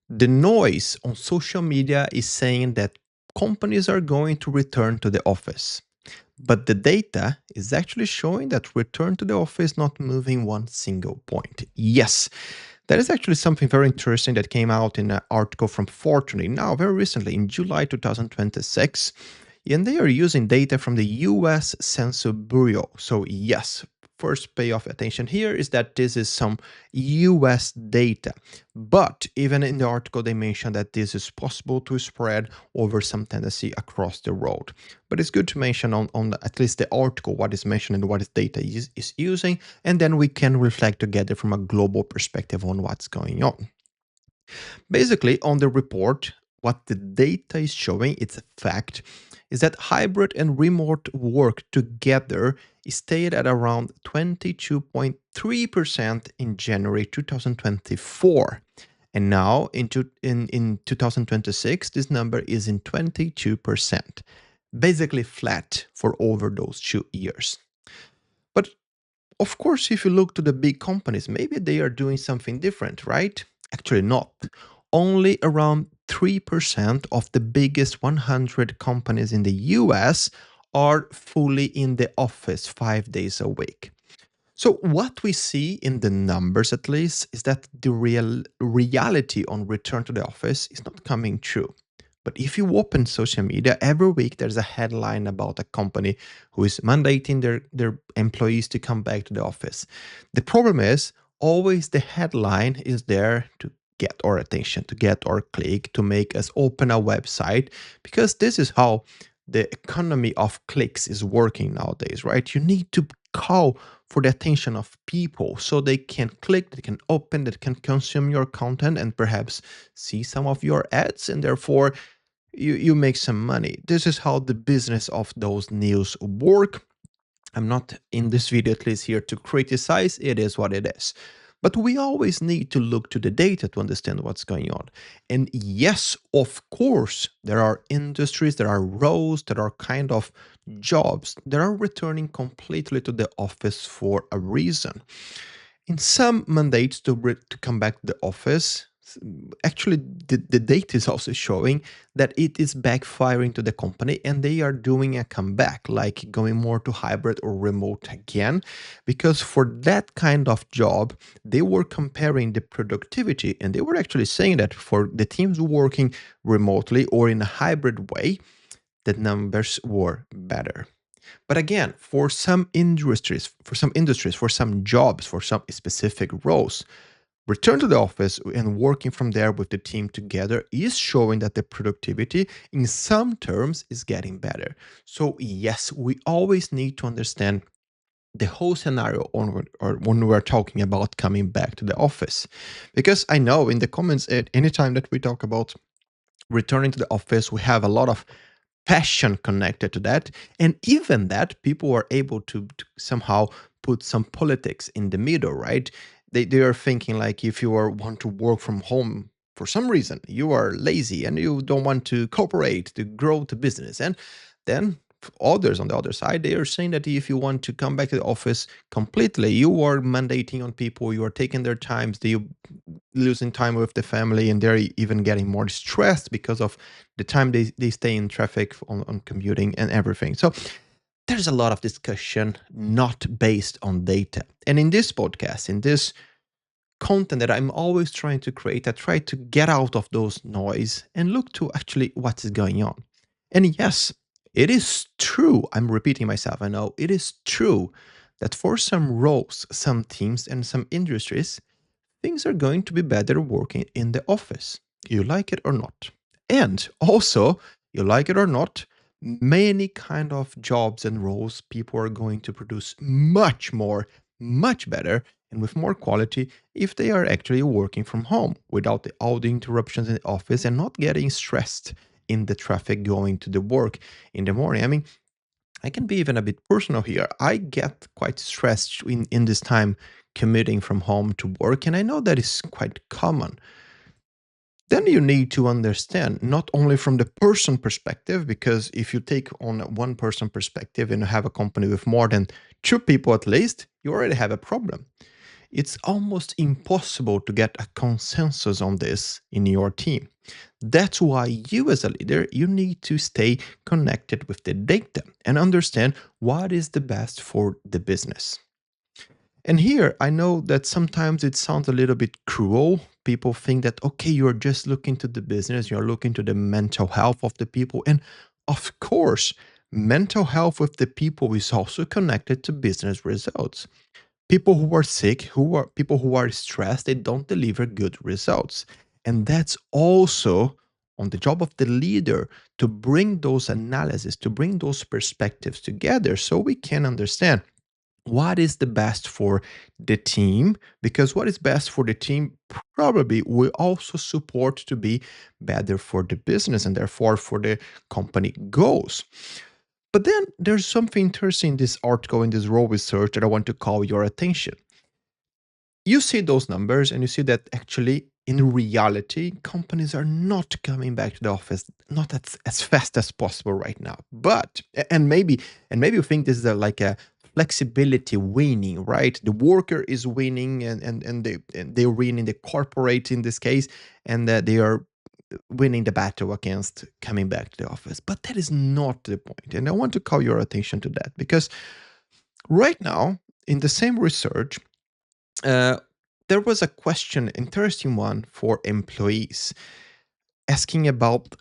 The noise on social media is saying that companies are going to return to the office. But the data is actually showing that return to the office not moving one single point. Yes, that is actually something very interesting that came out in an article from Fortune now very recently in July 2026. And they are using data from the US Census Bureau. So yes, first pay off attention here is that this is some US data. But even in the article, they mentioned that this is possible to spread over some tendency across the road. But it's good to mention on at least the article what is mentioned and what is data is using, and then we can reflect together from a global perspective on what's going on. Basically, on the report, what the data is showing, it's a fact, is that hybrid and remote work together stayed at around 22.3% in January 2024. And now in 2026, this number is in 22%, basically flat for over those 2 years. But of course, if you look to the big companies, maybe they are doing something different, right? Actually, not. Only around 3% of the biggest 100 companies in the US are fully in the office 5 days a week. So, what we see in the numbers, at least, is that the reality on return to the office is not coming true. But if you open social media, every week there's a headline about a company who is mandating their employees to come back to the office. The problem is always the headline is there to get our attention, to get our click, to make us open a website, because this is how the economy of clicks is working nowadays, right? You need to call for the attention of people so they can click, they can open, they can consume your content and perhaps see some of your ads, and therefore you make some money. This is how the business of those news work. I'm not in this video at least here to criticize, it is what it is. But we always need to look to the data to understand what's going on. And yes, of course, there are industries, there are roles, there are kind of jobs that are returning completely to the office for a reason. In some mandates to come back to the office, actually the data is also showing that it is backfiring to the company and they are doing a comeback, like going more to hybrid or remote again, because for that kind of job, they were comparing the productivity and they were actually saying that for the teams working remotely or in a hybrid way, the numbers were better. But again, for some jobs, for some specific roles, return to the office and working from there with the team together is showing that the productivity in some terms is getting better. So yes, we always need to understand the whole scenario when we're talking about coming back to the office. Because I know in the comments, at any time that we talk about returning to the office, we have a lot of passion connected to that. And even that, people are able to somehow put some politics in the middle, right? They are thinking like if you want to work from home for some reason, you are lazy and you don't want to cooperate to grow the business. And then others on the other side, they are saying that if you want to come back to the office completely, you are mandating on people, you are taking their times, they losing time with the family, and they're even getting more stressed because of the time they stay in traffic on commuting and everything. So there's a lot of discussion not based on data. And in this podcast, in this content that I'm always trying to create, I try to get out of those noise and look to actually what is going on. And yes, it is true. I'm repeating myself. I know it is true that for some roles, some teams, and some industries, things are going to be better working in the office. You like it or not. And also, you like it or not, many kind of jobs and roles, people are going to produce much more, much better, and with more quality if they are actually working from home without all the interruptions in the office and not getting stressed in the traffic going to the work in the morning. I mean, I can be even a bit personal here. I get quite stressed in this time commuting from home to work, and I know that is quite common. Then you need to understand not only from the person perspective, because if you take on one person perspective and have a company with more than two people at least, you already have a problem. it's almost impossible to get a consensus on this in your team. That's why you as a leader, you need to stay connected with the data and understand what is the best for the business. And here, I know that sometimes it sounds a little bit cruel. People think that, okay, you're just looking to the business, you're looking to the mental health of the people. And of course, mental health with the people is also connected to business results. People who are sick, people who are stressed, they don't deliver good results. And that's also on the job of the leader to bring those analysis, to bring those perspectives together so we can understand what is the best for the team, because what is best for the team probably will also support to be better for the business and therefore for the company goals. But then there's something interesting in this article, in this raw research, that I want to call your attention. You see those numbers and you see that actually in reality companies are not coming back to the office, not as fast as possible right now. But and maybe you think this is like a flexibility winning, right? The worker is winning, and they're winning, the corporate in this case, and that they are winning the battle against coming back to the office. But that is not the point, and I want to call your attention to that, because right now in the same research, uh, there was a question, interesting one for employees, asking about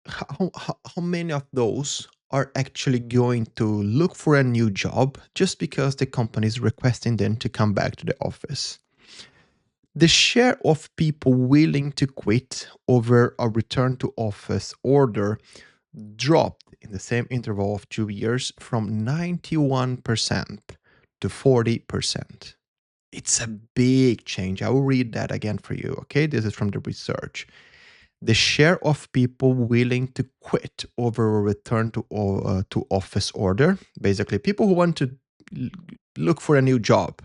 how many of those are actually going to look for a new job just because the company is requesting them to come back to the office. The share of people willing to quit over a return to office order dropped in the same interval of 2 years from 91% to 40%. It's a big change. I will read that again for you. Okay, this is from the research. The share of people willing to quit over a return to office order, basically people who want to l- look for a new job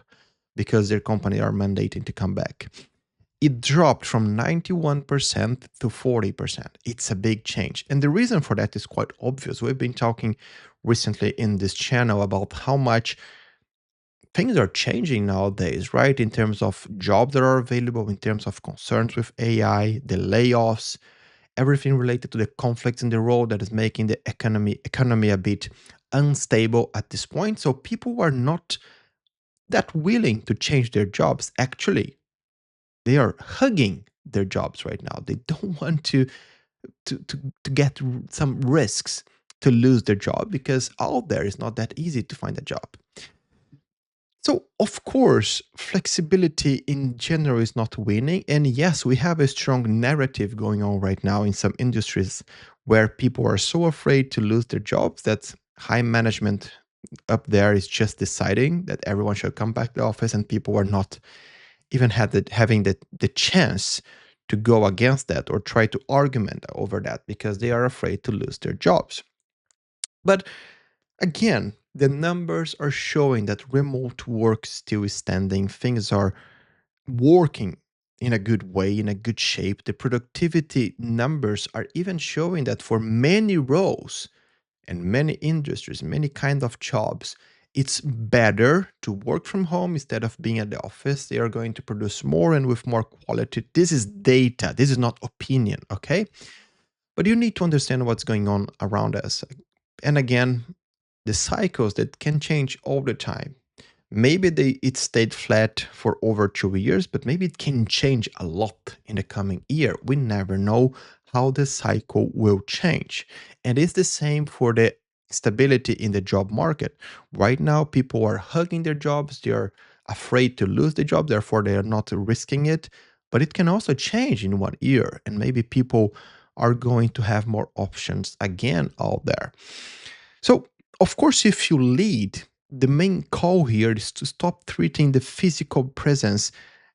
because their company are mandating to come back, it dropped from 91% to 40%. It's a big change. And the reason for that is quite obvious. We've been talking recently in this channel about how much things are changing nowadays, right? In terms of jobs that are available, in terms of concerns with AI, the layoffs, everything related to the conflicts in the world that is making the economy a bit unstable at this point. So people are not that willing to change their jobs. Actually, they are hugging their jobs right now. They don't want to get some risks to lose their job, because out there is not that easy to find a job. So, of course, flexibility in general is not winning. And yes, we have a strong narrative going on right now in some industries where people are so afraid to lose their jobs that high management up there is just deciding that everyone should come back to the office, and people are not even having the chance to go against that or try to argument over that because they are afraid to lose their jobs. But again, the numbers are showing that remote work still is standing. Things are working in a good way, in a good shape. The productivity numbers are even showing that for many roles and many industries, many kind of jobs, it's better to work from home instead of being at the office. They are going to produce more and with more quality. This is data. This is not opinion, okay? But you need to understand what's going on around us. And again, the cycles that can change all the time. Maybe it stayed flat for over 2 years, but maybe it can change a lot in the coming year. We never know how the cycle will change. And it's the same for the stability in the job market. Right now, people are hugging their jobs. They are afraid to lose the job, therefore they are not risking it. But it can also change in 1 year, and maybe people are going to have more options again out there. So, of course, if you lead, the main call here is to stop treating the physical presence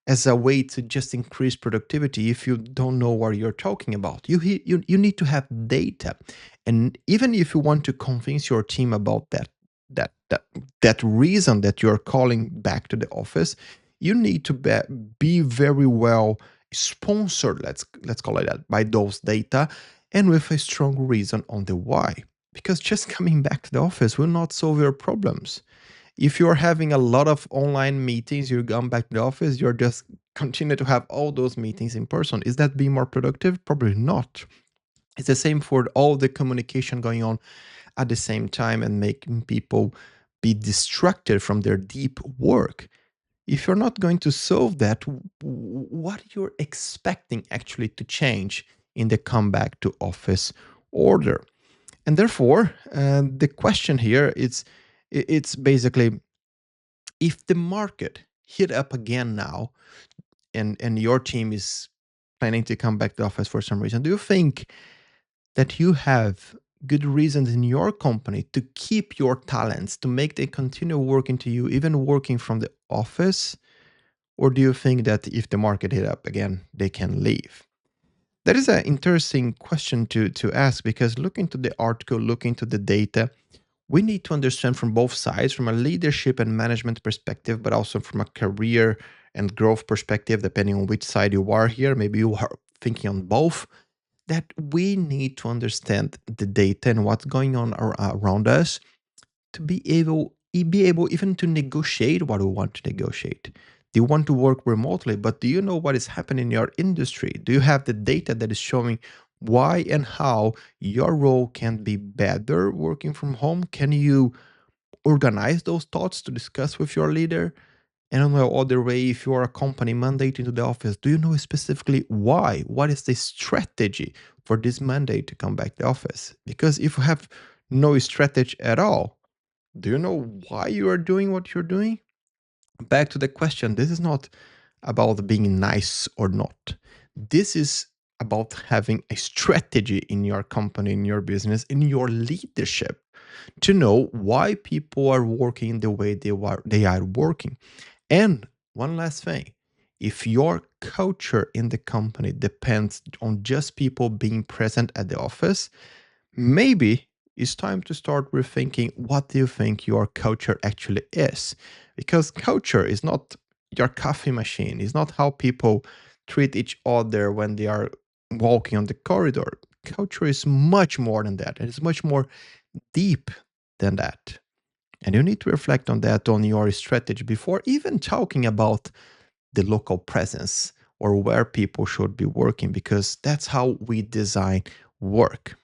as a way to just increase productivity if you don't know what you're talking about. You need to have data. And even if you want to convince your team about that that that reason that you're calling back to the office, you need to be very well sponsored, let's call it that, by those data, and with a strong reason on the why, because just coming back to the office will not solve your problems. If you're having a lot of online meetings, you're going back to the office, you're just continue to have all those meetings in person. Is that being more productive? Probably not. It's the same for all the communication going on at the same time and making people be distracted from their deep work. If you're not going to solve that, what you're expecting actually to change in the comeback to office order? And therefore, the question here is, it's basically, if the market hit up again now, and your team is planning to come back to office for some reason, do you think that you have good reasons in your company to keep your talents, to make them continue working to you, even working from the office? Or do you think that if the market hit up again, they can leave? That is an interesting question to ask, because looking to the article, looking to the data, we need to understand from both sides, from a leadership and management perspective, but also from a career and growth perspective, depending on which side you are here. Maybe you are thinking on both, that we need to understand the data and what's going on around us to be able even to negotiate what we want to negotiate. Do you want to work remotely, but do you know what is happening in your industry? Do you have the data that is showing why and how your role can be better working from home? Can you organize those thoughts to discuss with your leader? And on the other way, if you are a company mandating to the office, do you know specifically why? What is the strategy for this mandate to come back to the office? Because if you have no strategy at all, do you know why you are doing what you're doing? Back to the question, this is not about being nice or not. This is about having a strategy in your company, in your business, in your leadership, to know why people are working the way they are working. And one last thing, if your culture in the company depends on just people being present at the office, maybe it's time to start rethinking what do you think your culture actually is. Because culture is not your coffee machine, it's not how people treat each other when they are walking on the corridor. Culture is much more than that, and it's much more deep than that. And you need to reflect on that, on your strategy, before even talking about the local presence or where people should be working, because that's how we design work.